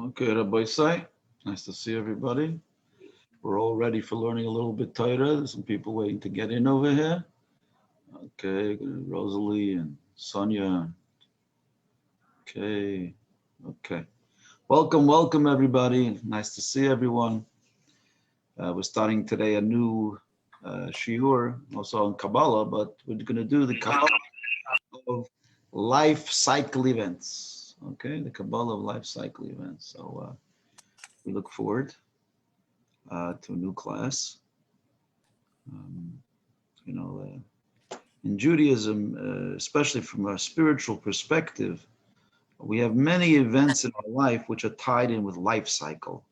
Okay, Rabbi say, nice to see everybody. We're all ready for learning a little bit Torah. There's some people waiting to get in over here. Okay, Rosalie and Sonia. Okay. Welcome everybody. Nice to see everyone. We're starting today a new shiur, also on Kabbalah, but we're going to do the Kabbalah of life cycle events. Okay, the Kabbalah of life cycle events. So we look forward to a new class. In Judaism, especially from a spiritual perspective, we have many events in our life which are tied in with life cycle.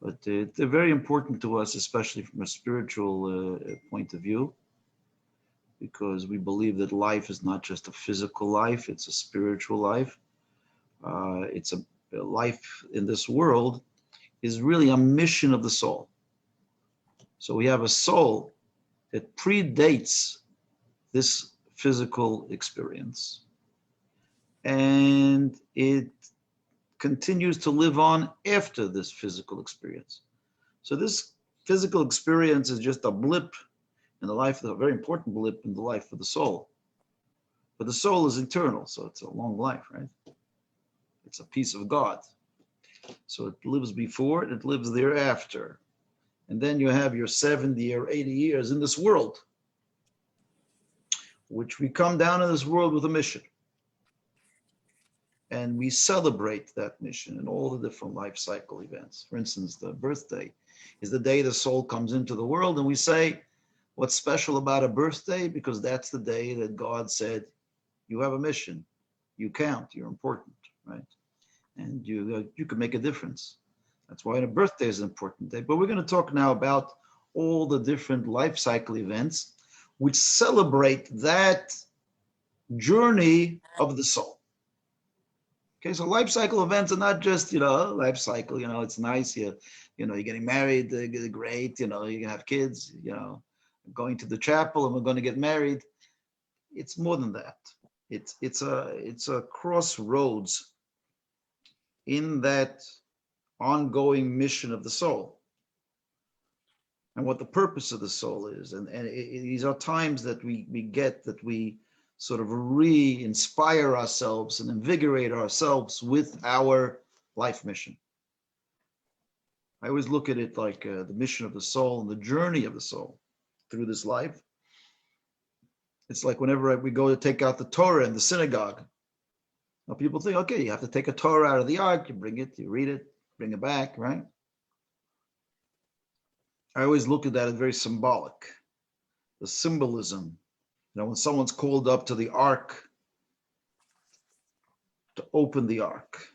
But they're very important to us, especially from a spiritual point of view, because we believe that life is not just a physical life, it's a spiritual life. It's a life in this world is really a mission of the soul. So we have a soul that predates this physical experience, and it continues to live on after this physical experience. So this physical experience is just a blip in the life, a very important blip in the life of the soul. But the soul is eternal, so it's a long life, right? It's a piece of God. So it lives before, it lives thereafter. And then you have your 70 or 80 years in this world, which we come down in this world with a mission. And we celebrate that mission in all the different life cycle events. For instance, the birthday is the day the soul comes into the world, and we say, what's special about a birthday? Because that's the day that God said, you have a mission, you count, you're important, right? And you can make a difference. That's why a birthday is an important day. But we're going to talk now about all the different life cycle events which celebrate that journey of the soul. Okay, so life cycle events are not just, life cycle, it's nice, you're getting married, great, you can have kids, going to the chapel and we're going to get married. It's more than that. It's a crossroads in that ongoing mission of the soul and what the purpose of the soul is. And these are times that we get that we sort of re-inspire ourselves and invigorate ourselves with our life mission. I always look at it like the mission of the soul and the journey of the soul through this life. It's like whenever we go to take out the Torah in the synagogue, now people think, okay, you have to take a Torah out of the ark, you bring it, you read it, bring it back, right? I always look at that as very symbolic. The symbolism, when someone's called up to the ark to open the ark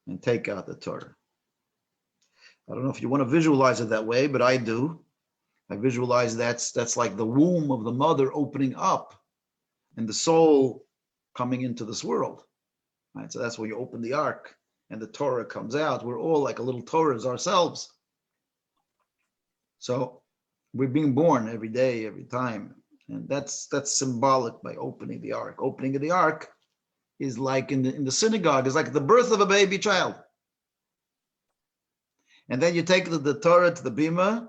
and take out the Torah. I don't know if you want to visualize it that way, but I do. I visualize that's like the womb of the mother opening up and the soul coming into this world. Right? So that's when you open the ark and the Torah comes out. We're all like a little Torahs ourselves. So we're being born every day, every time. And that's symbolic by opening the ark. Opening of the ark is like in the synagogue, is like the birth of a baby child. And then you take the Torah to the Bima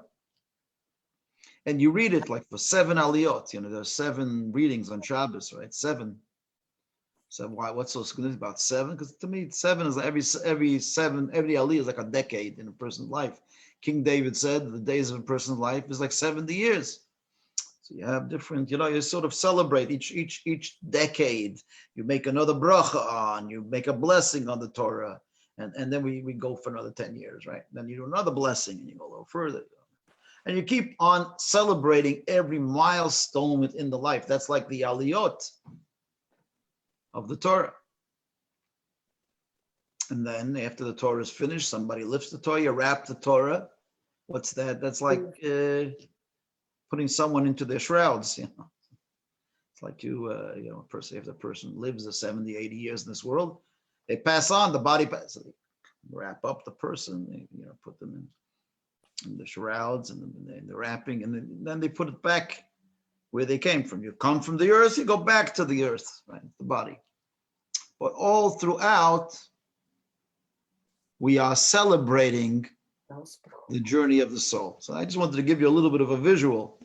and you read it like for 7 aliyot. There's 7 readings on Shabbos, right? 7. So why? What's so significant about 7? Because to me, 7 is like every aliyah is like a decade in a person's life. King David said the days of a person's life is like 70 years. So you have different, you sort of celebrate each decade. You make another bracha on, you make a blessing on the Torah, and then we go for another 10 years, right? Then you do another blessing and you go a little further. And you keep on celebrating every milestone within the life. That's like the aliyot of the Torah. And then after the Torah is finished, somebody lifts the Torah, you wrap the Torah. What's that? That's like putting someone into their shrouds, It's like a person, if the person lives 70, 80 years in this world, they pass on, the body passes. They wrap up the person, they, put them in the shrouds and the wrapping, and then they put it back where they came from. You come from the earth, you go back to the earth, right? The body. But all throughout, we are celebrating the journey of the soul. So I just wanted to give you a little bit of a visual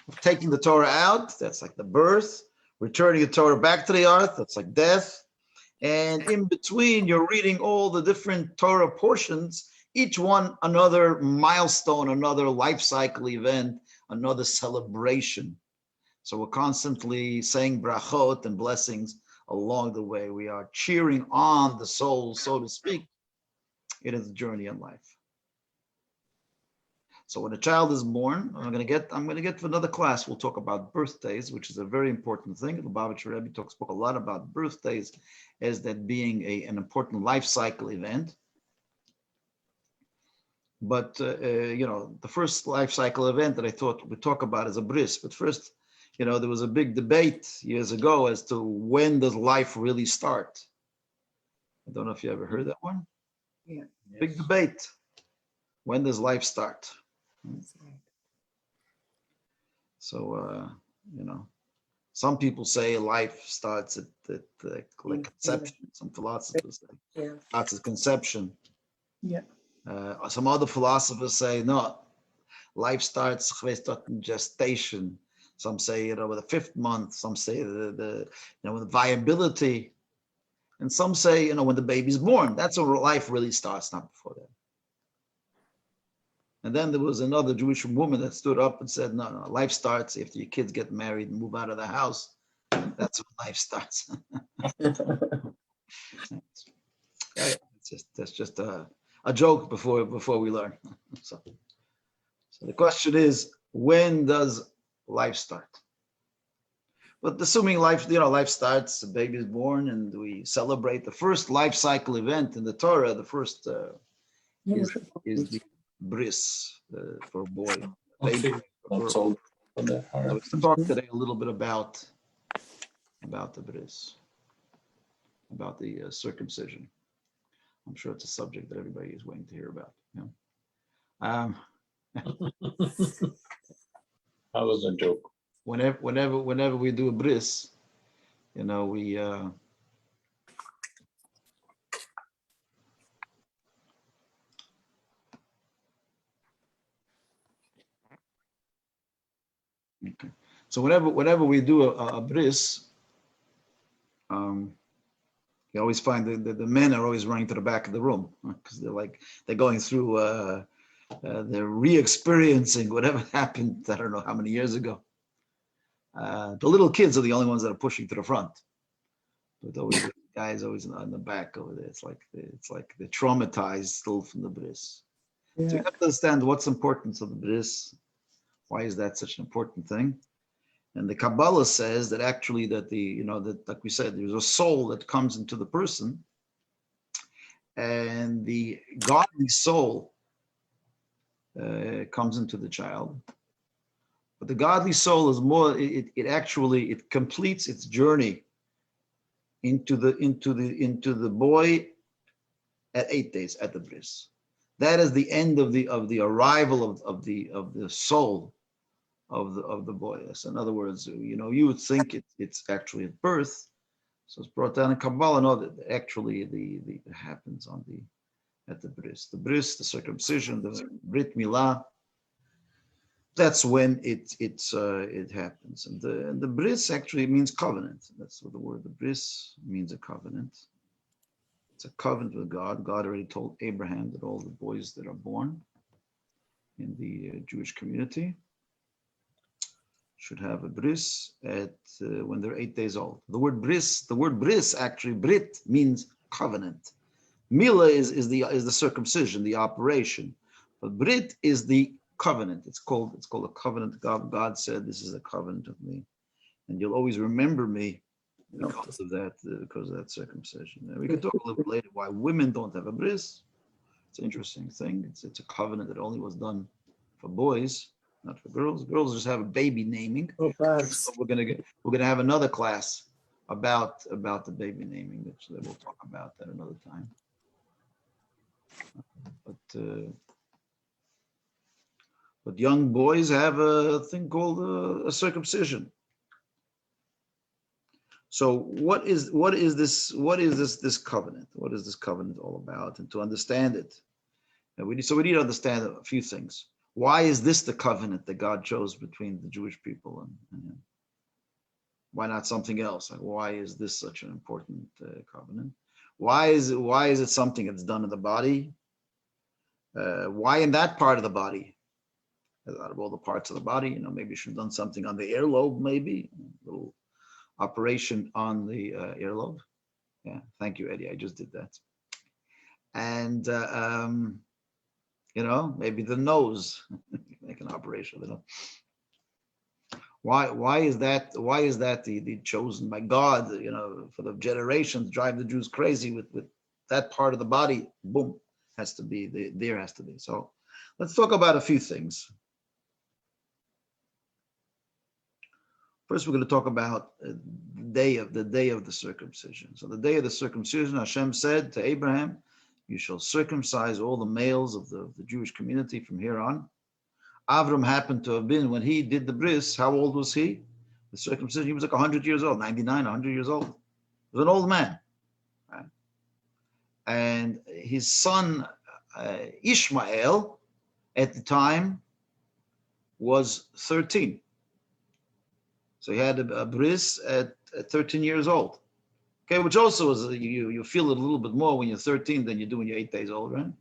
of taking the Torah out. That's like the birth. Returning the Torah back to the earth. That's like death. And in between, you're reading all the different Torah portions, each one another milestone, another life cycle event, another celebration. So we're constantly saying brachot and blessings along the way. We are cheering on the soul, so to speak, in its journey in life. So when a child is born, I'm going to get to another class. We'll talk about birthdays, which is a very important thing. The Lubavitcher Rebbe spoke a lot about birthdays as that being an important life cycle event. But the first life cycle event that I thought we'd talk about is a bris. But first, there was a big debate years ago as to when does life really start. I don't know if you ever heard that one. Yeah. Big debate. When does life start? That's right. So, some people say life starts at conception. Some philosophers say starts at conception. Yeah. Some other philosophers say no, life starts in gestation. Some say with the 5th month. Some say the viability, and some say when the baby's born. That's when life really starts, not before that. And then there was another Jewish woman that stood up and said, no, life starts after your kids get married and move out of the house. That's when life starts. That's just a joke before we learn. So the question is, when does life start? But assuming life starts, the baby is born, and we celebrate the first life cycle event in the Torah. The first is the bris for a boy. Baby, so let's talk today a little bit about the bris, about the circumcision. I'm sure it's a subject that everybody is waiting to hear about. That was a joke. Whenever we do a bris, we okay. So whenever we do a bris, you always find the men are always running to the back of the room because they're going through they're re-experiencing whatever happened. I don't know how many years ago. The little kids are the only ones that are pushing to the front, but always the guys always on the back over there. It's like they're traumatized still from the bris. Yeah. So you have to understand what's the importance of the bris. Why is that such an important thing? And the Kabbalah says that actually that that like we said, there's a soul that comes into the person, and the godly soul comes into the child. But the godly soul is more. It completes its journey into the boy at 8 days at the bris. That is the end of the arrival of the soul of the boy. So in other words, you would think it's actually at birth. So it's brought down in Kabbalah. No, that actually it happens at the bris. The bris, the circumcision, the brit milah. That's when it happens. And the bris actually means covenant. That's what the word the bris means, a covenant. It's a covenant with God. God already told Abraham that all the boys that are born in the Jewish community should have a bris when they're 8 days old. The word bris actually, brit means covenant. Milah is the circumcision, the operation, but brit is the covenant. It's called a covenant. God said, "This is a covenant of me, and you'll always remember me because of that circumcision." And we can talk a little bit later why women don't have a bris. It's an interesting thing. It's a covenant that only was done for boys, not for girls. Girls just have a baby naming. Oh, so we're gonna have another class about the baby naming that we'll talk about that another time. But young boys have a thing called a circumcision. So this covenant? What is this covenant all about? And to understand it, and we need to understand a few things. Why is this the covenant that God chose between the Jewish people and him? Why not something else? Like, why is this such an important covenant? Why is it something that's done in the body? Why in that part of the body? Out of all the parts of the body, maybe you should have done something on the earlobe, maybe a little operation on the earlobe. Yeah, thank you, Eddie. I just did that. And maybe the nose, make an operation. Why is that the chosen by God? For the generations, drive the Jews crazy with that part of the body. Boom, has to be there has to be. So let's talk about a few things. First, we're going to talk about the day of the circumcision. So the day of the circumcision, Hashem said to Abraham, "You shall circumcise all the males of the Jewish community from here on." Avrohom happened to have been, when he did the bris, how old was he? The circumcision, he was like 100 years old, 99, 100 years old. He was an old man. Right? And his son, Ishmael, at the time, was 13. So he had a bris at 13 years old. Okay, which also is, you feel it a little bit more when you're 13 than you do when you're 8 days old, right?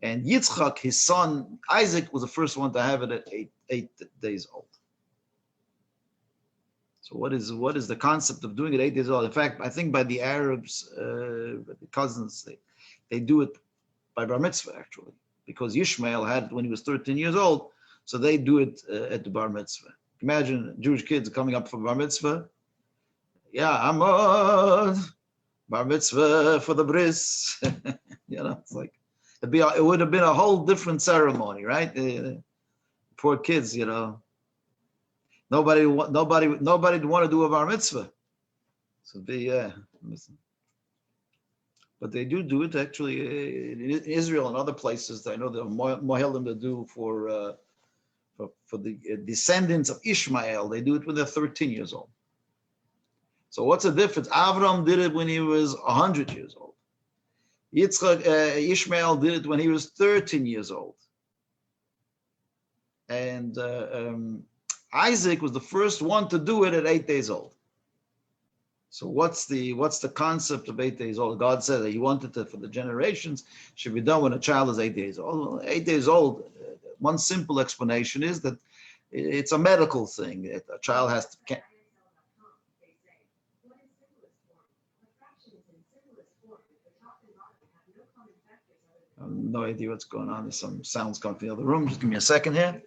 And Yitzchak, his son, Isaac, was the first one to have it at eight days old. So what is the concept of doing it 8 days old? In fact, I think by the Arabs, the cousins, they do it by bar mitzvah, actually, because Ishmael had it when he was 13 years old, so they do it at the bar mitzvah. Imagine Jewish kids coming up for bar mitzvah. Yeah, Amod, bar mitzvah for the bris. It's like, it would have been a whole different ceremony, right? Poor kids, nobody would want to do a bar mitzvah. So but they do it actually in Israel and other places. I know there are mohelim that do for the descendants of Ishmael. They do it when they're 13 years old. So what's the difference? Avrohom did it when he was 100 years old. Ishmael did it when he was 13 years old. And Isaac was the first one to do it at 8 days old. So what's the concept of 8 days old? God said that he wanted it for the generations should be done when a child is 8 days old. Well, 8 days old, one simple explanation is that it's a medical thing. A child has to... I have no idea what's going on. There's some sounds coming from the other room. Just give me a second here.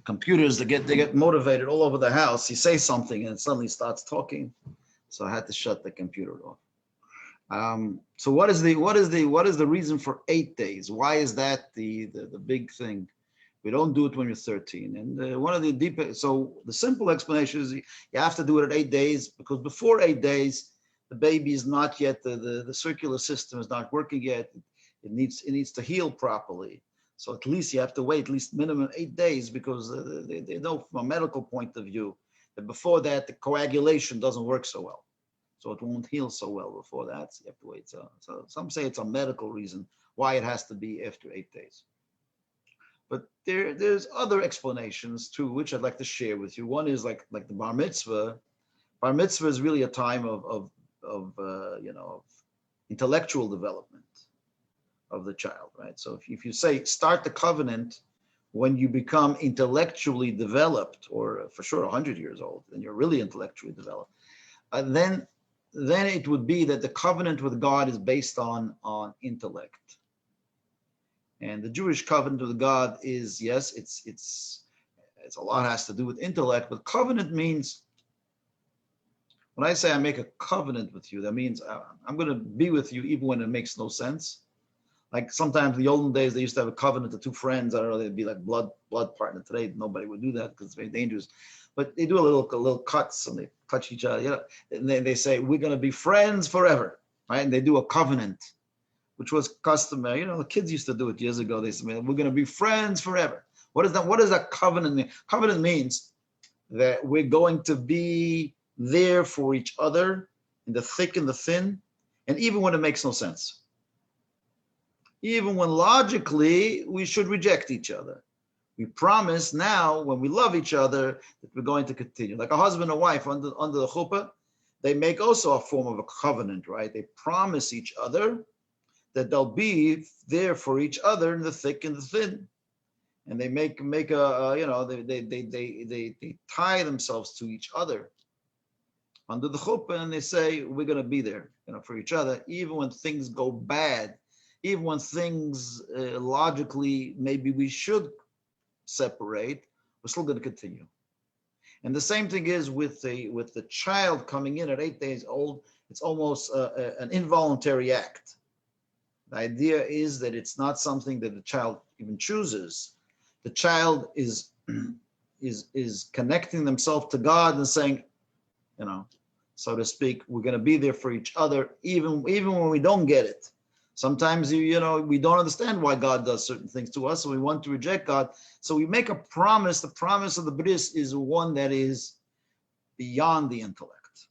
Computers, they get motivated all over the house. You say something and it suddenly starts talking. So I had to shut the computer off. So what is the reason for 8 days? Why is that the big thing? We don't do it when you're 13. And one of the deep, so the simple explanation is you have to do it at 8 days because before 8 days, the baby is not yet, the circular system is not working yet. It needs to heal properly. So at least you have to wait at least minimum 8 days because they know from a medical point of view that before that, the coagulation doesn't work so well. So it won't heal so well before that. So you have to wait. So some say it's a medical reason why it has to be after 8 days. But there's other explanations too, which I'd like to share with you. One is like the bar mitzvah. Bar mitzvah is really a time of intellectual development of the child, right? So if you say start the covenant when you become intellectually developed, or for sure 100 years old, then you're really intellectually developed, then it would be that the covenant with God is based on intellect. And the Jewish covenant with God is, yes, it's a lot has to do with intellect, but covenant means, when I say I make a covenant with you, that means I'm going to be with you even when it makes no sense. Like sometimes in the olden days, they used to have a covenant of two friends. I don't know, they'd be like blood partner. Today, nobody would do that because it's very dangerous. But they do a little cuts and they touch each other, and they say, we're going to be friends forever, right? And they do a covenant, which was customary. The kids used to do it years ago. They said, we're going to be friends forever. What is that? What does that covenant mean? Covenant means that we're going to be there for each other in the thick and the thin, and even when it makes no sense. Even when logically we should reject each other. We promise now when we love each other that we're going to continue. Like a husband and wife under the chuppah, they make also a form of a covenant, right? They promise each other that they'll be there for each other in the thick and the thin. And they make they tie themselves to each other under the chuppah, and they say we're going to be there, for each other, even when things go bad, even when things logically maybe we should separate, we're still going to continue. And the same thing is with the child coming in at 8 days old. It's almost an involuntary act. The idea is that it's not something that the child even chooses. The child is connecting themselves to God and saying, so to speak, we're going to be there for each other, even when we don't get it. Sometimes we don't understand why God does certain things to us, so we want to reject God. So we make a promise. The promise of the bris is one that is beyond the intellect,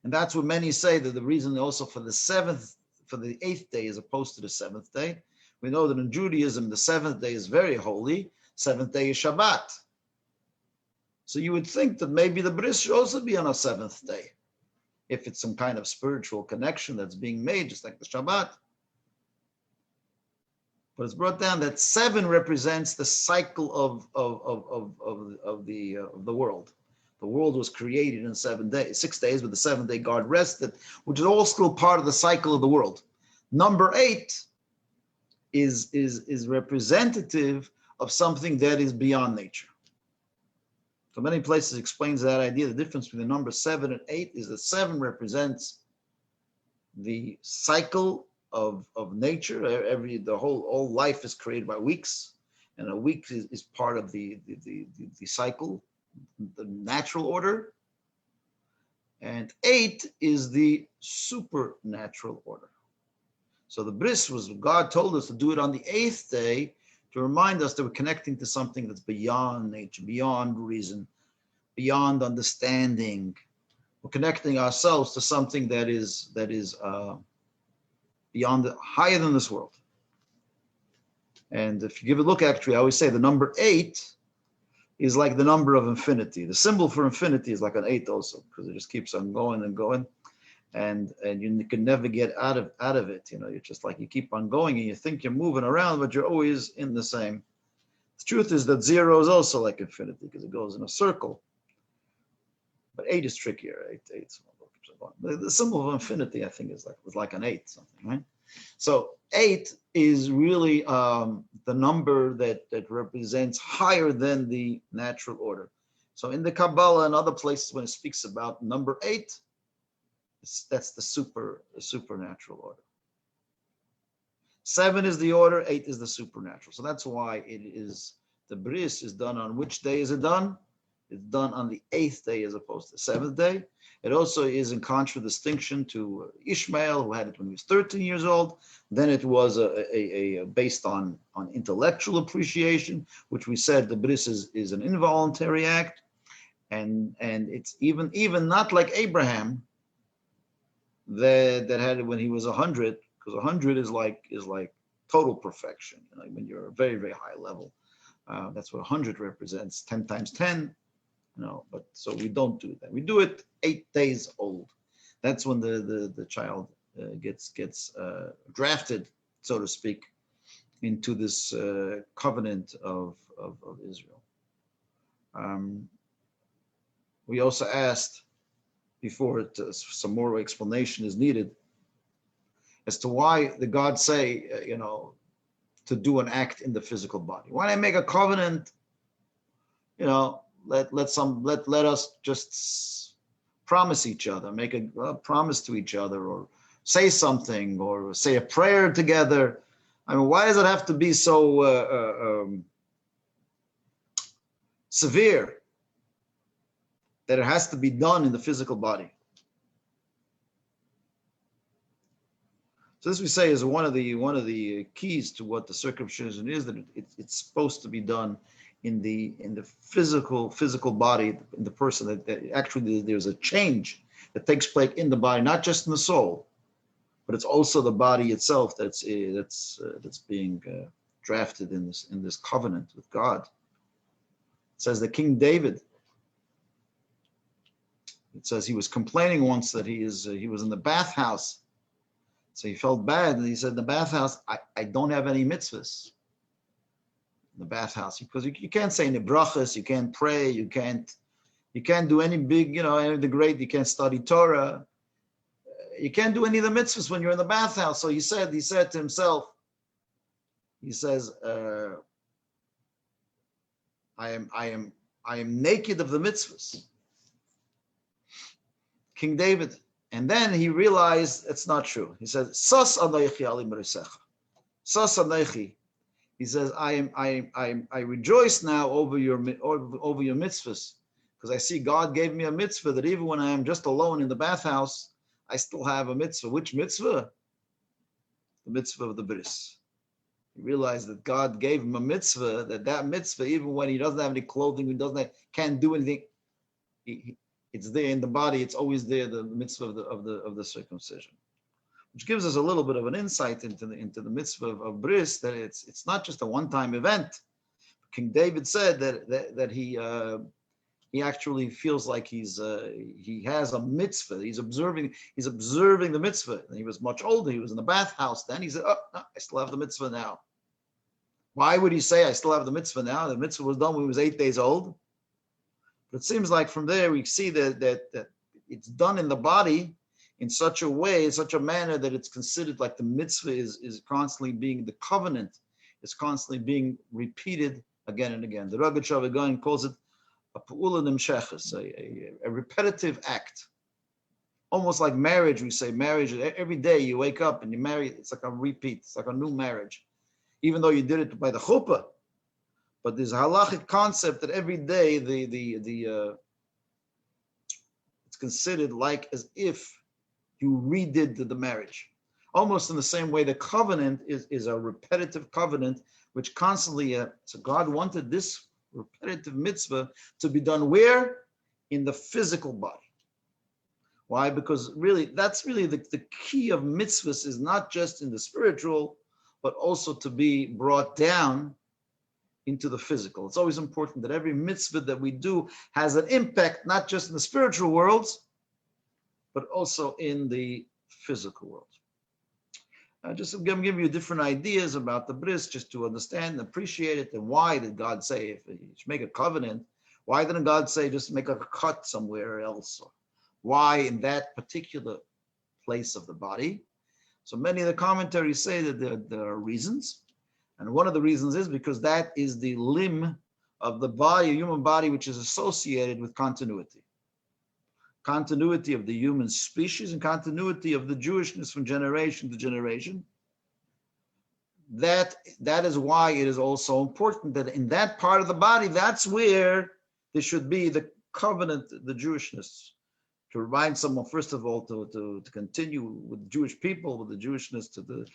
and that's what many say that the reason also for the 8th day as opposed to the 7th day. We know that in Judaism, the 7th day is very holy. 7th day is Shabbat. So you would think that maybe the bris should also be on a 7th day, if it's some kind of spiritual connection that's being made, just like the Shabbat. But it's brought down that 7 represents the cycle of the world. The world was created in 7 days, 6 days, but the 7th day God rested, which is all still part of the cycle of the world. Number 8 is representative of something that is beyond nature. So many places explains that idea. The difference between the number 7 and 8 is that 7 represents the cycle of nature. All life is created by weeks, and a week is part of the cycle, the natural order. And 8 is the supernatural order. So the bris was, God told us to do it on the 8th day to remind us that we're connecting to something that's beyond nature, beyond reason, beyond understanding. We're connecting ourselves to something that is beyond, higher than this world. And if you give a look, actually, I always say the number 8 is like the number of infinity. The symbol for infinity is like an 8 also, because it just keeps on going and going. And you can never get out of it. You're just like, you keep on going and you think you're moving around, but you're always in the same. The truth is that 0 is also like infinity because it goes in a circle. But 8 is trickier. 8. The symbol of infinity, I think, was like an 8 something, right? So 8 is really the number that represents higher than the natural order. So in the Kabbalah and other places, when it speaks about number 8, that's the supernatural order. 7 is the order, 8 is the supernatural. So that's why the bris is done on which day is it done? It's done on the 8th day as opposed to the 7th day. It also is in contradistinction to Ishmael, who had it when he was 13 years old. Then it was based on intellectual appreciation, which we said the bris is an involuntary act, and it's even not like Abraham that had it when he was 100, because 100 is like total perfection. When you're a very, very high level, that's what 100 represents. 10 times 10. But so we don't do that. We do it 8 days old. That's when the child gets drafted, so to speak, into this covenant of Israel. We also asked before some more explanation is needed as to why the gods say, to do an act in the physical body. Why not make a covenant? Let us just promise each other, make a promise to each other, or say something or say a prayer together. I mean, why does it have to be so severe that it has to be done in the physical body? So this we say is one of the keys to what the circumcision is, that it's supposed to be done in the physical body, in the person, that actually there's a change that takes place in the body, not just in the soul, but it's also the body itself that's being drafted in this covenant with God. It says that King David, it says he was complaining once that he was in the bathhouse. So he felt bad, and he said, in the bathhouse, I don't have any mitzvahs. In the bathhouse, because you can't say any brachas, you can't pray, you can't do any big, any of the great, you can't study Torah, you can't do any of the mitzvahs when you're in the bathhouse. So he said to himself, he says, I am naked of the mitzvahs. King David. And then he realized it's not true. He said, "Sas anochi ali merusecha." Sas anochi. He says, I rejoice now over your mitzvahs, because I see God gave me a mitzvah that even when I am just alone in the bathhouse, I still have a mitzvah. Which mitzvah? The mitzvah of the bris. He realized that God gave him a mitzvah, that mitzvah, even when he doesn't have any clothing, can't do anything, it's there in the body. It's always there. The mitzvah of the circumcision, which gives us a little bit of an insight into the mitzvah of bris, that it's not just a one-time event. King David said that he actually feels like he has a mitzvah. He's observing the mitzvah. And he was much older. He was in the bathhouse then. He said, "Oh, no, I still have the mitzvah now." Why would he say, "I still have the mitzvah now"? The mitzvah was done when he was 8 days old. But it seems like from there we see that it's done in the body in such a way, in such a manner, that it's considered like the mitzvah is constantly being, the covenant is constantly being repeated again and again. The Rabbi Again calls it a pu'ula nimsheches, a repetitive act. Almost like marriage, we say marriage, every day you wake up and you marry, it's like a repeat, it's like a new marriage. Even though you did it by the chuppah, but there's a halachic concept that every day it's considered like as if you redid the marriage. Almost in the same way, the covenant is a repetitive covenant, which constantly, so God wanted this repetitive mitzvah to be done where? In the physical body. Why? Because really, that's really the key of mitzvahs, is not just in the spiritual, but also to be brought down into the physical. It's always important that every mitzvah that we do has an impact, not just in the spiritual worlds, but also in the physical world. Just to give you different ideas about the bris, just to understand and appreciate it. And why did God say, if you make a covenant, why didn't God say just make a cut somewhere else? Why in that particular place of the body? So many of the commentaries say that there are reasons. And one of the reasons is because that is the limb of the body, a human body, which is associated with continuity. Continuity of the human species and continuity of the Jewishness from generation to generation. That is why it is also important that in that part of the body, that's where there should be the covenant, the Jewishness. To remind someone, first of all, to continue with the Jewish people, with the Jewishness, to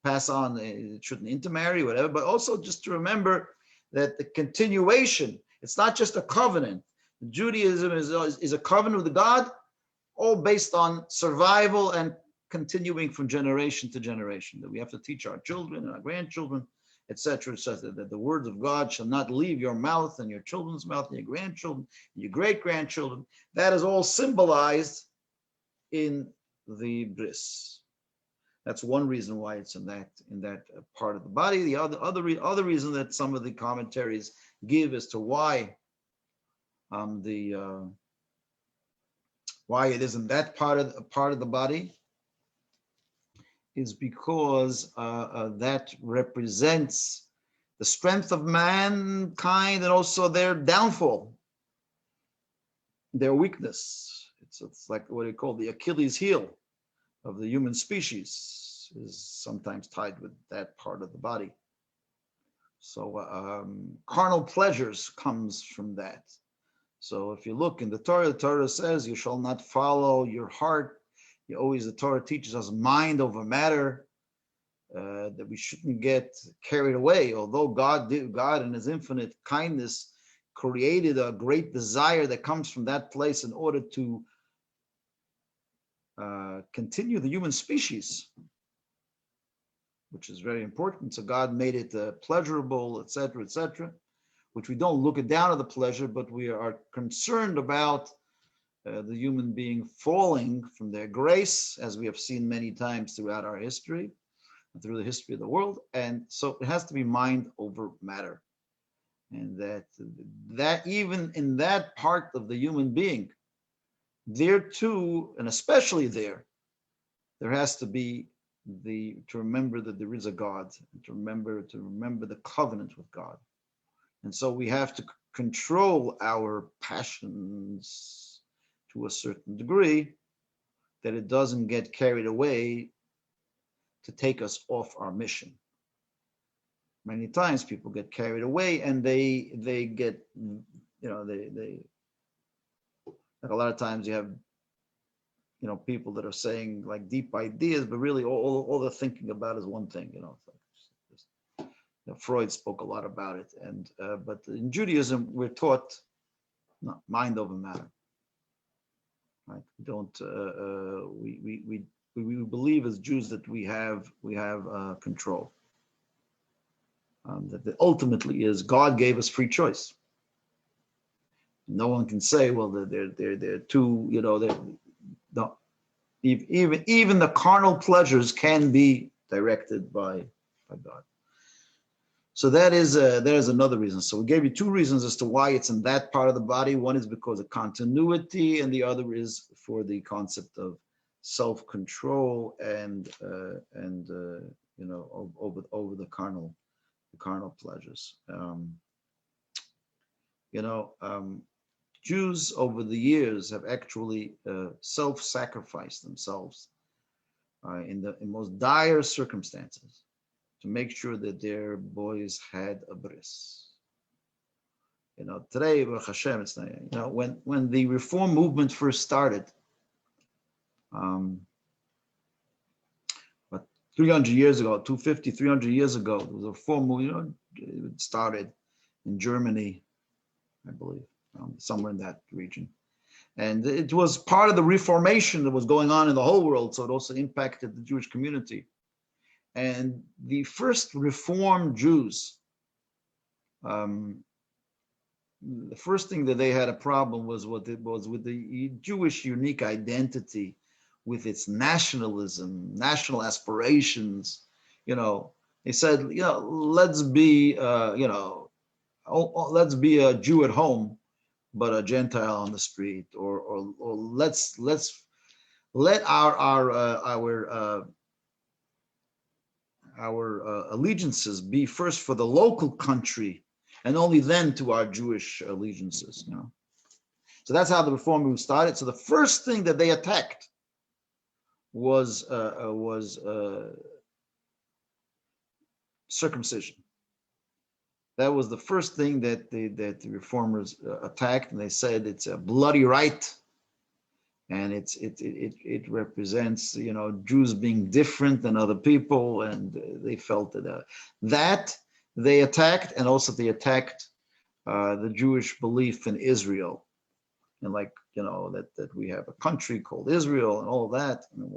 pass on, it shouldn't intermarry, whatever, but also just to remember that the continuation, it's not just a covenant. Judaism is a covenant with God, all based on survival and continuing from generation to generation, that we have to teach our children and our grandchildren, etc., that the words of God shall not leave your mouth and your children's mouth and your grandchildren and your great-grandchildren. That is all symbolized in the bris. That's one reason why it's in that part of the body. The other reason that some of the commentaries give as to why why it isn't that part of the body is because that represents the strength of mankind and also their downfall, their weakness. It's like what they call the Achilles heel. of the human species is sometimes tied with that part of the body. So carnal pleasures comes from that. So if you look in the Torah says you shall not follow your heart. The Torah teaches us mind over matter, that we shouldn't get carried away. Although God in his infinite kindness created a great desire that comes from that place in order to continue the human species, which is very important. So God made it pleasurable, etc., which we don't look it down at the pleasure, but we are concerned about the human being falling from their grace, as we have seen many times throughout our history, and through the history of the world. And so it has to be mind over matter. And that even in that part of the human being, there too, and especially there has to be to remember that there is a God, to remember the covenant with God. And so we have to control our passions to a certain degree, that it doesn't get carried away to take us off our mission. Many times people get carried away and they get, they like a lot of times you have, people that are saying like deep ideas, but really all they're thinking about is one thing, Freud spoke a lot about it, but in Judaism we're taught mind over matter. Right? We don't. We believe as Jews that we have control. That ultimately is God gave us free choice. No one can say, well, they're too. No. Even the carnal pleasures can be directed by God. So that is another reason. So we gave you two reasons as to why it's in that part of the body. One is because of continuity, and the other is for the concept of self-control and over the carnal pleasures. Jews over the years have actually self-sacrificed themselves in most dire circumstances to make sure that their boys had a bris. Today, Baruch Hashem, it's not, when the Reform movement first started, but 300 years ago, 250, 300 years ago, there was a Reform movement, it started in Germany, I believe, somewhere in that region. And it was part of the Reformation that was going on in the whole world, so it also impacted the Jewish community. And the first Reformed Jews, the first thing that they had a problem was with the Jewish unique identity, with its nationalism, national aspirations. They said, let's be, let's be a Jew at home, but a Gentile on the street, or let's let our allegiances be first for the local country and only then to our Jewish allegiances. So that's how the Reform movement started. So the first thing that they attacked was circumcision. That was the first thing that the Reformers attacked, and they said it's a bloody rite. And it represents, Jews being different than other people, and they felt that they attacked, and also they attacked the Jewish belief in Israel, and that we have a country called Israel and all that. And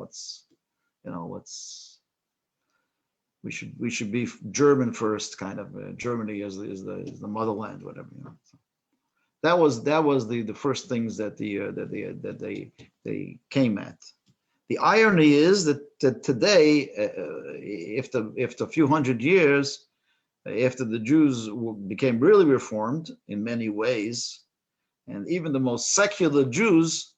we should be German first, kind of. Germany is the motherland, whatever. So that was the first things that they came at. The irony is that today, if a few hundred years after the Jews became really reformed in many ways, and even the most secular Jews,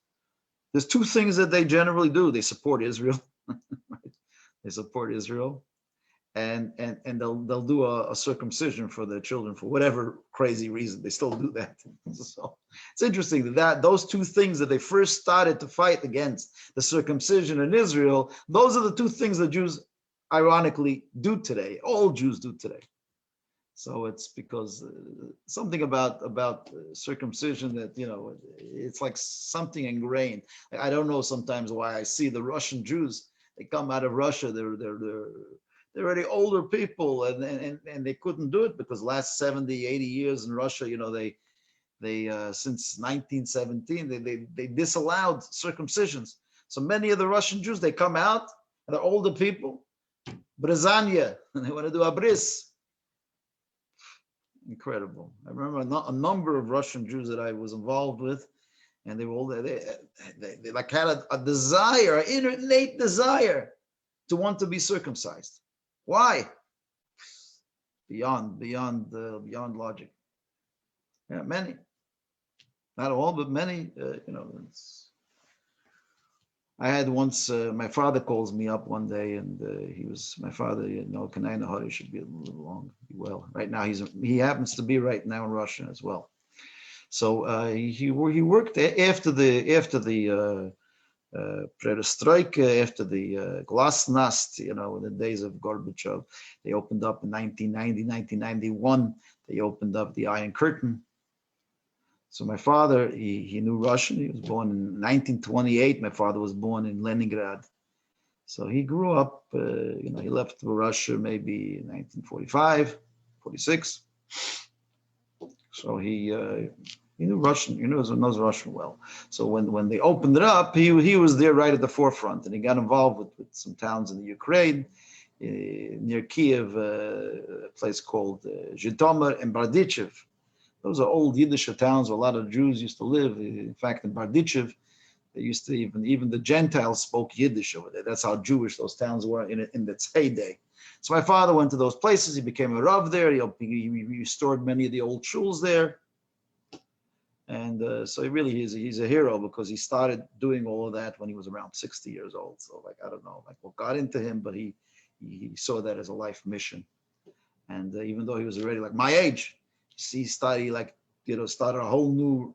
there's two things that they generally do. They support Israel. Right? They support Israel. and they'll do a circumcision for their children for whatever crazy reason. They still do that. So it's interesting that those two things that they first started to fight against, the circumcision in Israel, those are the two things that Jews ironically do today. All Jews do today. So it's because something about circumcision that, it's like something ingrained. I don't know sometimes why I see the Russian Jews. They come out of Russia. They're already older people, and they couldn't do it because last 70, 80 years in Russia, they since 1917 they disallowed circumcisions. So many of the Russian Jews, they come out, they're older people, Brezanya, and they want to do a bris. Incredible. I remember a number of Russian Jews that I was involved with, and they were all they like had a desire, an innate desire to want to be circumcised. Why? Beyond logic. Yeah, many, not all, but many. I had once. My father calls me up one day, and my father. Kanai should be a little long. Well, right now he happens to be right now in Russia as well. So he worked after the perestroika, after the glasnost, in the days of Gorbachev. They opened up in 1990, 1991. They opened up the Iron Curtain. So my father, he knew Russian. He was born in 1928. My father was born in Leningrad. So he grew up, he left for Russia maybe in 1945, 46. So he knew Russian, knows Russian well. So when they opened it up, he was there right at the forefront, and he got involved with some towns in the Ukraine, near Kiev, a place called Zhytomyr and Bardichev. Those are old Yiddish towns where a lot of Jews used to live. In fact, in Bardichev, they used to even the Gentiles spoke Yiddish over there. That's how Jewish those towns were in its heyday. So my father went to those places. He became a Rav there. He restored many of the old shuls there. And so he's a hero because he started doing all of that when he was around 60 years old. So I don't know what got into him, but he saw that as a life mission. And even though he was already like my age, he started started a whole new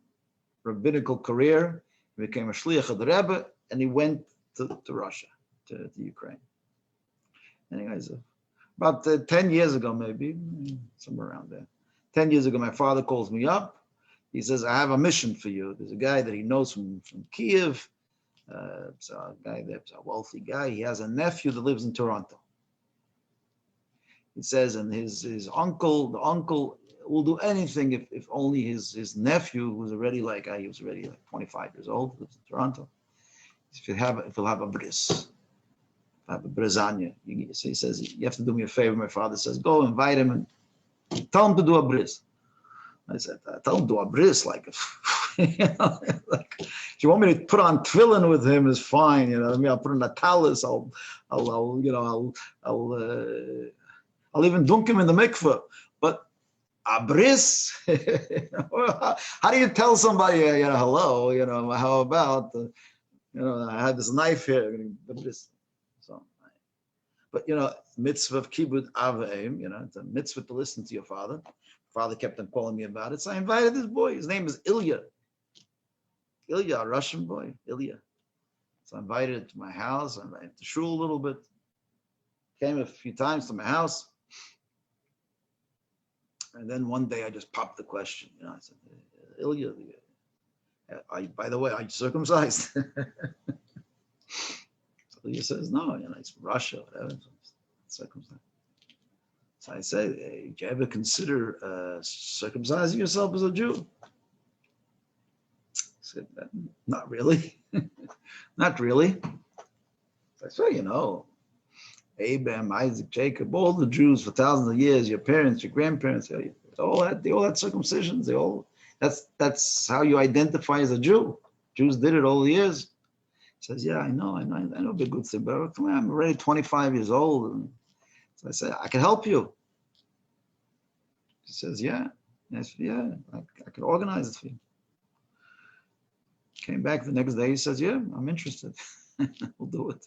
rabbinical career. He became a shliach of the Rebbe, and he went to Russia, to Ukraine. Anyways, about 10 years ago, maybe, somewhere around there. 10 years ago, my father calls me up. He says, I have a mission for you. There's a guy that he knows from Kiev. It's a guy that's a wealthy guy. He has a nephew that lives in Toronto. He says, and the uncle will do anything if only his nephew, who's already he was already 25 years old, lives in Toronto. If he'll have a bris, have a brezanya. So he says, you have to do me a favor. My father says, go invite him and tell him to do a bris. I said, tell him to do a bris, if you want me to put on tefillin with him is fine. I'll put on a talis. I'll even dunk him in the mikveh. But a bris, how do you tell somebody, hello, how about, I have this knife here, the bris. So, but mitzvah of kibbud Avrohom, it's a mitzvah to listen to your father. Father kept on calling me about it, so I invited this boy. His name is Ilya, a Russian boy, Ilya. So I invited him to my house. I invited him to shul a little bit. Came a few times to my house. And then one day I just popped the question. I said, Ilya, by the way, are you circumcised? So Ilya says, no, it's Russia, whatever. Circumcised. So I said, hey, did you ever consider circumcising yourself as a Jew? He said, not really. Not really. So I said, Abraham, Isaac, Jacob, all the Jews for thousands of years, your parents, your grandparents, they all had circumcisions. That's how you identify as a Jew. Jews did it all the years. He says, yeah, I know the good thing, but I'm already 25 years old. And so I said, I can help you. He says, yeah. I said, yeah, I can organize it for you. Came back the next day, he says, yeah, I'm interested. We'll do it.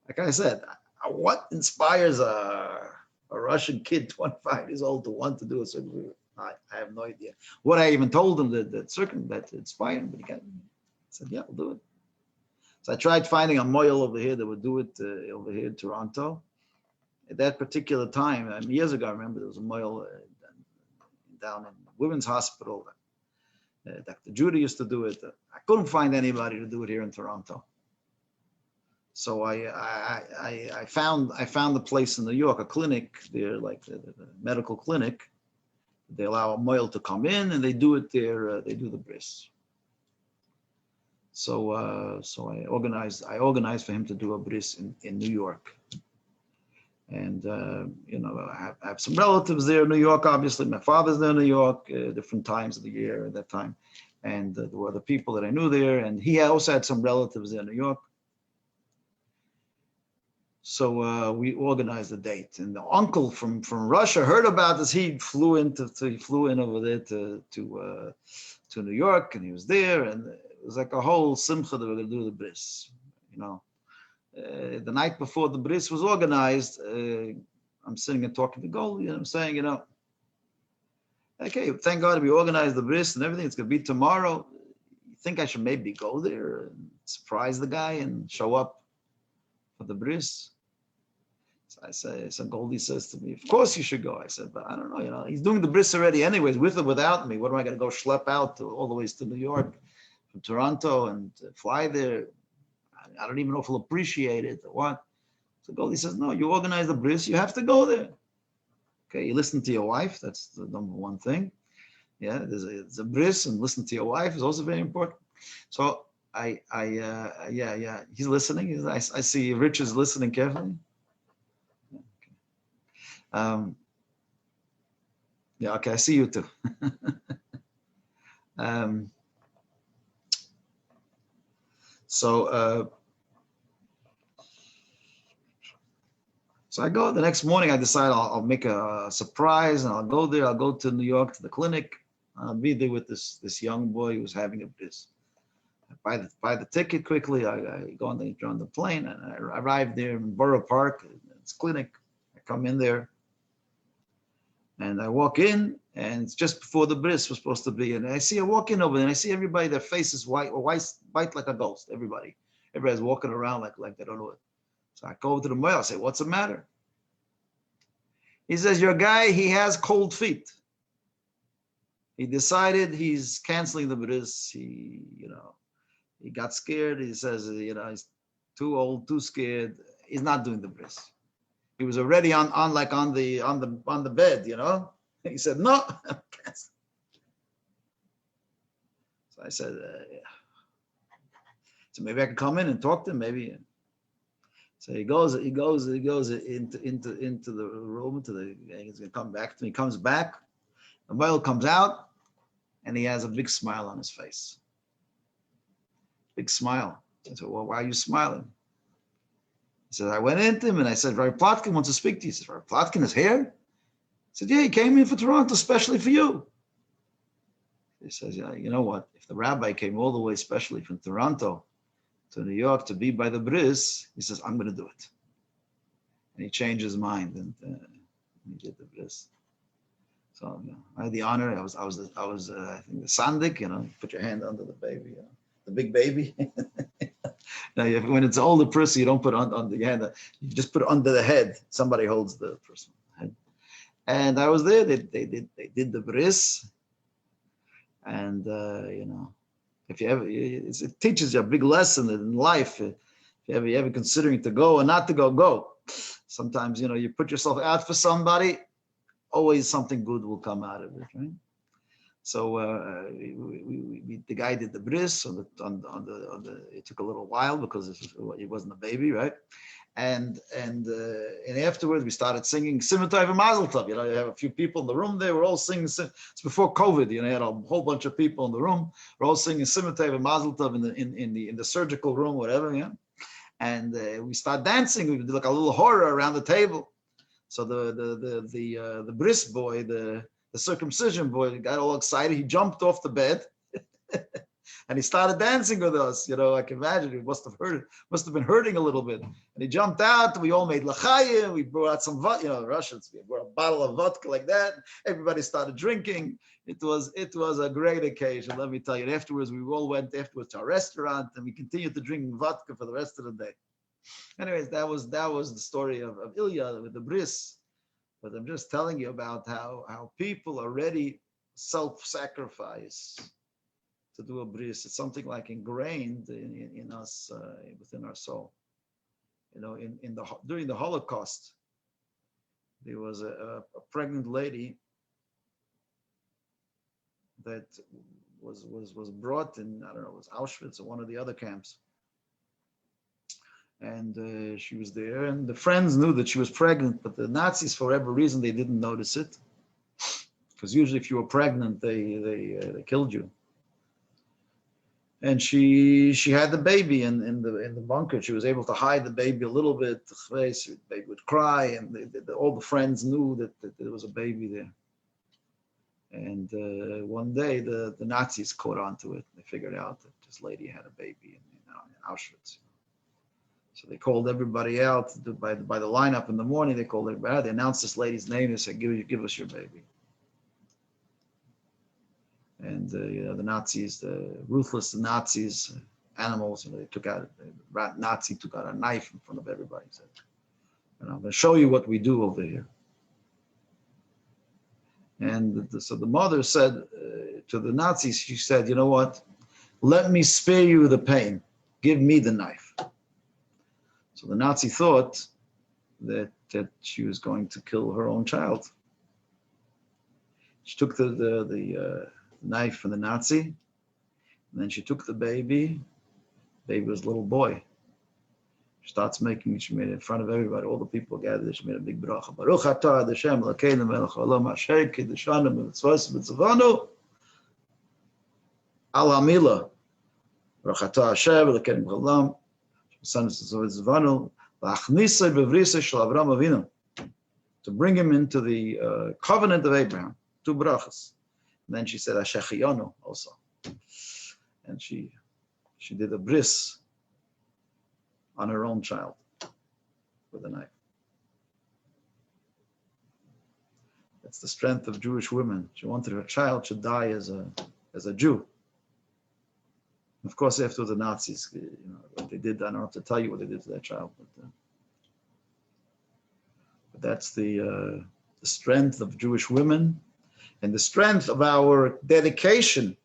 Like I said, what inspires a Russian kid, 25 years old, to want to do a circumcision? I have no idea. What I even told him that inspired him, but he said, yeah, we'll do it. So I tried finding a moil over here that would do it over here in Toronto. At that particular time, years ago, I remember there was a moil down in Women's Hospital. Dr. Judah used to do it. I couldn't find anybody to do it here in Toronto. So I found a place in New York, a clinic there, like the medical clinic. They allow a moil to come in, and they do it there. They do the bris. So I organized for him to do a bris in New York. And I have some relatives there in New York. Obviously, my father's there in New York. Different times of the year at that time, and there were other people that I knew there. And he also had some relatives there in New York. So we organized a date, and the uncle from Russia heard about this. He flew in over there to New York, and he was there, and it was like a whole simcha that we're going to do the bris. The night before the bris was organized, I'm sitting and talking to Goldie, and I'm saying, okay, thank God we organized the bris and everything. It's going to be tomorrow. You think I should maybe go there and surprise the guy and show up for the bris? So Goldie says to me, of course you should go. I said, but I don't know, he's doing the bris already anyways, with or without me. What am I going to go schlep out all the ways to New York from Toronto and fly there? I don't even know if he'll appreciate it or what. So Goldie says, no, you organize the bris, you have to go there. Okay, you listen to your wife, that's the number one thing. Yeah, there's a bris, and listen to your wife is also very important. So he's listening. I see Rich is listening carefully. Okay, I see you too. So I go the next morning. I decide I'll make a surprise, and I'll go there. I'll go to New York to the clinic. I'll be there with this young boy who's having a bris. I buy the ticket quickly. I go on the plane, and I arrive there in Borough Park. It's clinic. I come in there. And I walk in, and it's just before the bris was supposed to be. And I walk in over there, and I see everybody, their face is white like a ghost. Everybody's walking around like they don't know it. So I go over to the moil. I say, what's the matter? He says, your guy, he has cold feet. He decided he's canceling the bris. He got scared. He says, he's too old, too scared. He's not doing the bris. He was already on the bed, He said, no. So I said, yeah. So maybe I can come in and talk to him, maybe. So he goes into the room, he's gonna come back to me. He comes back, the male comes out, and he has a big smile on his face. Big smile. I said, well, why are you smiling? He said, I went into him and I said, Rabbi Plotkin wants to speak to you. He said, Rabbi Plotkin is here? He said, yeah, he came in for Toronto, especially for you. He says, yeah, you know what? If the rabbi came all the way, especially from Toronto to New York to be by the bris, he says, I'm going to do it. And he changed his mind, and he did the bris. So I had the honor. I was I think the sandik, put your hand under the baby, the big baby. Now, when it's an older person, you don't put on the hand. You just put it under the head. Somebody holds the person's head. And I was there. They did the bris, and if you ever, it teaches you a big lesson in life. If you ever considering to go or not to go, go. Sometimes you put yourself out for somebody. Always something good will come out of it, right? So the guy did the bris on the. It took a little while because it wasn't a baby, right? And afterwards we started singing Simon Tov and Mazel Tov. You have a few people in the room. They were all singing. It's before COVID. You had a whole bunch of people in the room. We're all singing Simon Tov and Mazel Tov in the surgical room, whatever. Yeah. And we start dancing. We did like a little horror around the table. So the bris boy, the circumcision boy, got all excited. He jumped off the bed, And he started dancing with us. I can imagine it must have been hurting a little bit. And he jumped out. We all made l'chaim. We brought out some vodka. Russians, we brought a bottle of vodka like that. Everybody started drinking. It was a great occasion, let me tell you. And afterwards, we all went afterwards to our restaurant, and we continued to drink vodka for the rest of the day. Anyways, that was the story of Ilya with the bris. But I'm just telling you about how people are ready self-sacrifice to do a bris. It's something like ingrained in us, within our soul. During the Holocaust, there was a pregnant lady that was brought in, I don't know, it was Auschwitz or one of the other camps. And she was there, and the friends knew that she was pregnant, but the Nazis, for whatever reason, they didn't notice it. Because usually if you were pregnant, they killed you. And she had the baby in the bunker. She was able to hide the baby a little bit. The baby would cry, and all the friends knew that there was a baby there. And one day the Nazis caught on to it. They figured out that this lady had a baby in Auschwitz. So they called everybody out by the lineup in the morning. They called everybody out. They announced this lady's name. They said, "Give us your baby." And the Nazis, the ruthless Nazis, animals, they took out Nazi took out a knife in front of everybody. He said, "And I'm going to show you what we do over here." And so the mother said to the Nazis, she said, "You know what? Let me spare you the pain. Give me the knife." So the Nazi thought that she was going to kill her own child. She took the knife from the Nazi, and then she took the baby. The baby was a little boy. She made it in front of everybody. All the people gathered. She made a big bracha. Baruch atah Hashem Elokeinu melech haolam asher kiddushanu b'mitzvos v'tzavanu al hamila. Baruch atah Hashem Elokeinu melech haolam to bring him into the covenant of Abraham, 2 brachas. And then she said Ashechiyonu also. And she did a bris on her own child with a knife. That's the strength of Jewish women. She wanted her child to die as a Jew. Of course, after the Nazis, what they did, I don't have to tell you what they did to that child. But that's the strength of Jewish women and the strength of our dedication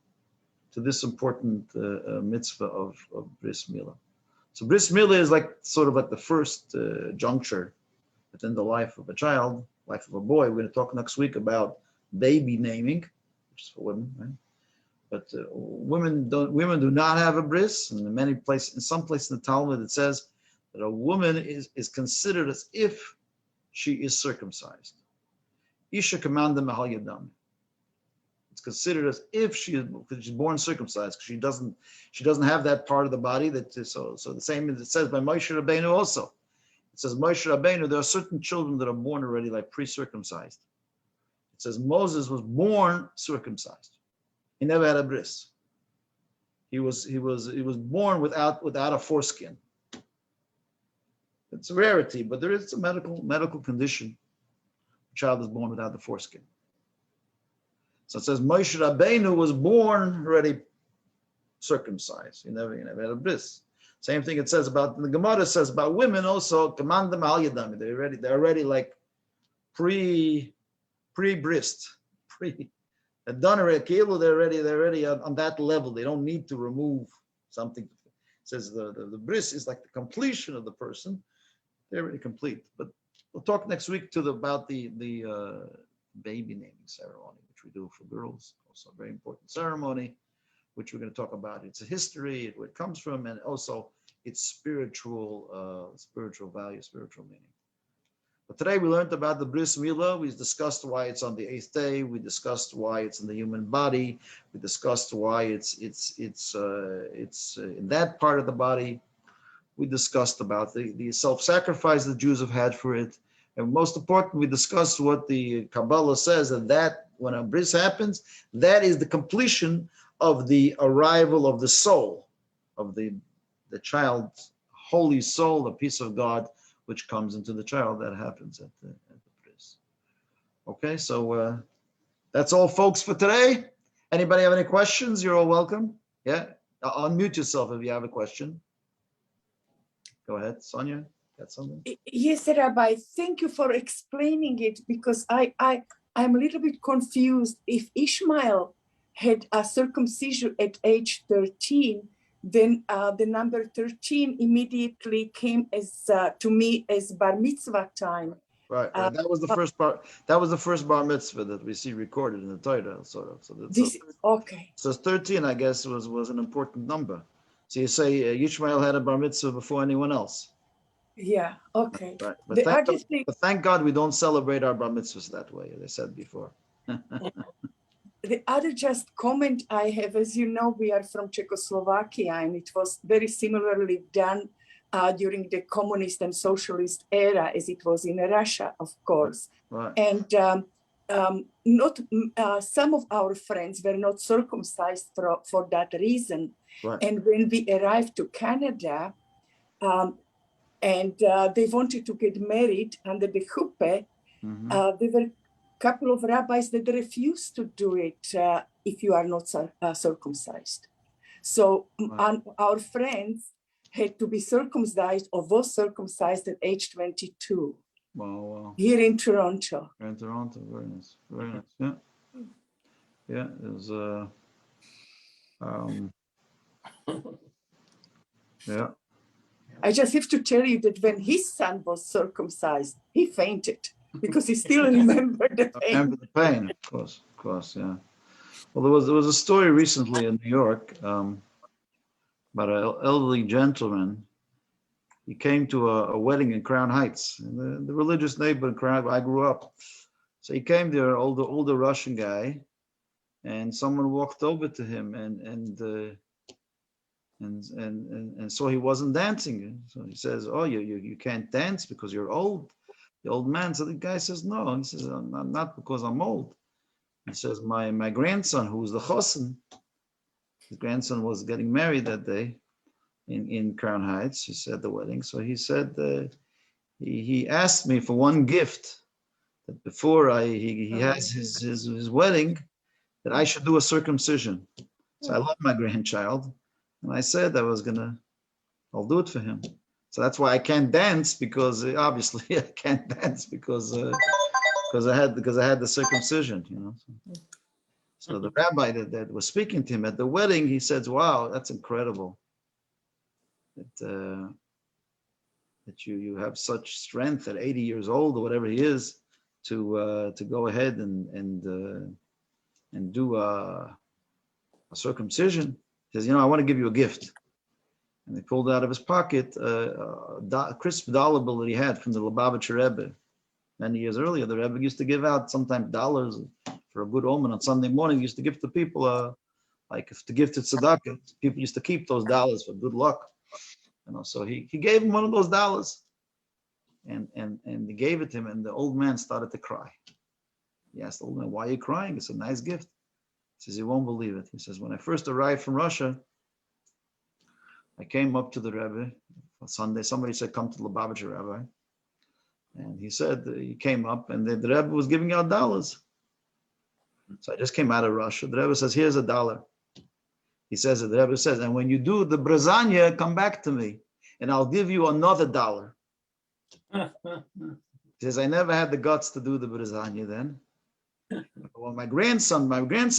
to this important mitzvah of bris milah. So bris milah is sort of like the first juncture within the life of a child, life of a boy. We're going to talk next week about baby naming, which is for women, right? But women do not have a bris. And in some places in the Talmud, it says that a woman is considered as if she is circumcised. Isha commanda mahal yadam. It's considered as if she's born circumcised, because she doesn't have that part of the body so the same as it says by Moshe Rabbeinu also. It says Moshe Rabbeinu, there are certain children that are born already like pre-circumcised. It says Moses was born circumcised. He never had a bris. He was born without a foreskin. It's a rarity, but there is a medical condition. A child is born without the foreskin. So it says Moshe Rabbeinu was born already circumcised. He never had a bris. Same thing it says about the Gemara says about women also. Command them al yadam. They're already like pre-brist. They're done already. They're already on that level. They don't need to remove something. It says the bris is like the completion of the person. They're already complete. But we'll talk next week about the baby naming ceremony, which we do for girls. Also a very important ceremony, which we're going to talk about. Its history, where it comes from, and also its spiritual value, spiritual meaning. But today we learned about the bris milah. We discussed why it's on the 8th day. We discussed why it's in the human body. We discussed why it's in that part of the body. We discussed about the self-sacrifice the Jews have had for it. And most important, we discussed what the Kabbalah says, that when a bris happens, that is the completion of the arrival of the soul, of the child's holy soul, the peace of God, which comes into the child. That happens at the bris. Okay, so that's all, folks, for today. Anybody have any questions? You're all welcome. Yeah, unmute yourself if you have a question. Go ahead, Sonia. Got something? Yes, Rabbi, thank you for explaining it, because I'm a little bit confused. If Ishmael had a circumcision at age 13, then the number 13 immediately came as to me as bar mitzvah time. Right. That was the first part. That was the first bar mitzvah that we see recorded in the Torah, sort of. So that's okay. So 13, I guess, was an important number. So you say Yishmael had a bar mitzvah before anyone else. Yeah. Okay. Right. But thank God we don't celebrate our bar mitzvahs that way, as I said before. The other just comment I have, as you know, we are from Czechoslovakia, and it was very similarly done during the communist and socialist era, as it was in Russia, of course. Right. And not some of our friends were not circumcised for that reason. Right. And when we arrived to Canada, and they wanted to get married under the chuppah, there were couple of rabbis that refused to do it if you are not circumcised. So our friends had to be circumcised or was circumcised at age 22. Wow. Here in Toronto. In Toronto, very nice. Very nice. Yeah. Yeah, it was yeah. I just have to tell you that when his son was circumcised, he fainted because he still remembered the pain. Remember the pain, of course, yeah. Well, there was a story recently in New York about an elderly gentleman. He came to a wedding in Crown Heights, in the religious neighborhood in Crown. I grew up, so he came there, older Russian guy, and someone walked over to him and so he wasn't dancing. So he says, "Oh, you can't dance because you're old." The old man, so the guy says, "No." He says, "I'm not because I'm old." He says, my grandson, who's the chosen, his grandson was getting married that day in Crown Heights. He said the wedding. So he said, he asked me for one gift, that before he has his wedding, that I should do a circumcision. So I love my grandchild. And I said I'll do it for him. So that's why I can't dance, because obviously I can't dance because I had the circumcision, you know. So the rabbi that was speaking to him at the wedding, he says, "Wow, that's incredible. That you have such strength at 80 years old or whatever he is to go ahead and do a circumcision." He says, "I want to give you a gift." And he pulled out of his pocket a crisp dollar bill that he had from the Lubavitcher Rebbe. Many years earlier, the Rebbe used to give out sometimes dollars for a good omen on Sunday morning. He used to give to people, like if to give to tzedakah, people used to keep those dollars for good luck. So he gave him one of those dollars, and he gave it to him, and the old man started to cry. He asked the old man, "Why are you crying? It's a nice gift." He says, "You won't believe it." He says, "When I first arrived from Russia, I came up to the Rebbe on Sunday. Somebody said, 'Come to the Lubavitcher Rabbi.' And he said he came up, and the Rebbe was giving out dollars. So I just came out of Russia. The Rebbe says, 'Here's a dollar.' He says, the Rebbe says, 'And when you do the brezanya, come back to me, and I'll give you another dollar.'" He says, "I never had the guts to do the brezanya then. Well, my grandson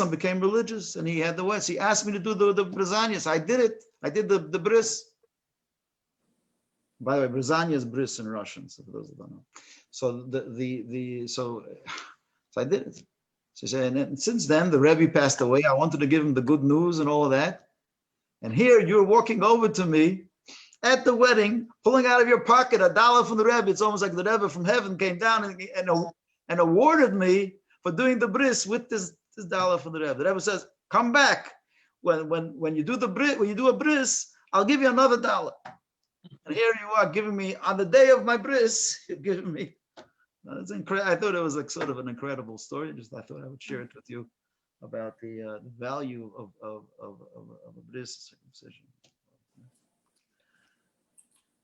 became religious, and he had the West. He asked me to do the brezanya. So I did it. I did the bris. By the way, brezanya is bris in Russian, so for those who don't know. So so I did it." So he said, "And since then the Rebbe passed away. I wanted to give him the good news and all of that. And here you're walking over to me at the wedding, pulling out of your pocket a dollar from the Rebbe. It's almost like the Rebbe from heaven came down and awarded me for doing the bris with this dollar from the Rebbe." The Rebbe says, "Come back when you do a bris, I'll give you another dollar." And here you are giving me on the day of my bris. You're giving me. It's incredible. I thought it was like sort of an incredible story. I thought I would share it with you. about the value of a Bris circumcision.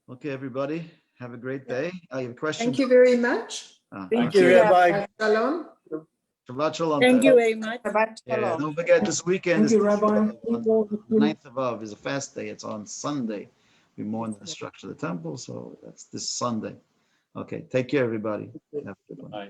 Okay, everybody, have a great day. I have a question. Thank you very much. Thank you, you, Rabbi. Shalom. Shabbat shalom. Thank you very much. Shabbat Yeah, shalom. don't forget this weekend Thank is you, the Rabbi. 9th of Av is a fast day. It's on Sunday. We mourn the destruction of the temple, so that's this Sunday. Okay, take care, everybody. Have a good one. Bye.